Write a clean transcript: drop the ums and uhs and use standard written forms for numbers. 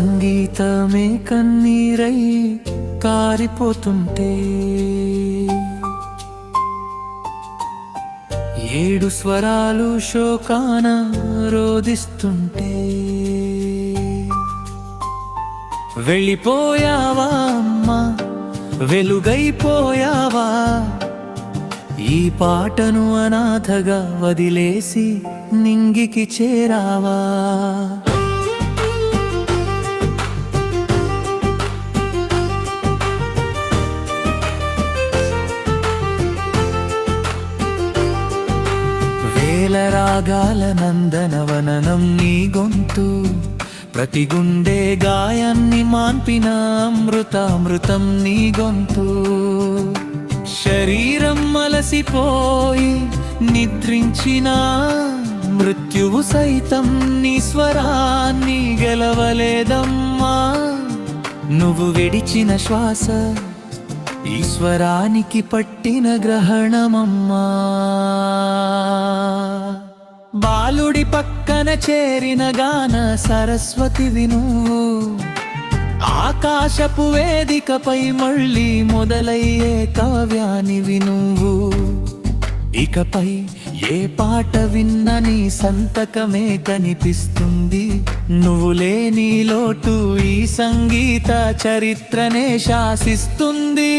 సంగీతమే కన్నీరై కారిపోతుంటే, ఏడు స్వరాలు శోకాన రోదిస్తుంటే, వెళ్ళిపోయావా అమ్మా, వెలుగైపోయావా, ఈ పాటను అనాథగా వదిలేసి నింగికి చేరావా. వేల రాగాల నందనవననం నీ గొంతు, ప్రతి గుండె గాయాన్ని మాన్పిన అమృతామృతం నీ గొంతు. శరీరం అలసిపోయి నిద్రించిన మృత్యువు సైతం నీ స్వరాన్ని గెలవలేదమ్మా. నువ్వు విడిచిన శ్వాస ఈశ్వరానికి పట్టిన గ్రహణమమ్మా. బాలుడి పక్కన చేరిన గాన సరస్వతివి నువ్వు, ఆకాశపు వేదికపై మళ్ళీ మొదలయ్యే కావ్యానివి నువ్వు. ఇకపై ఏ పాట విన్నా నీ సంతకమే కనిపిస్తుంది, నువ్వు లేని లోటు ఈ సంగీత చరిత్రనే శాసిస్తుంది.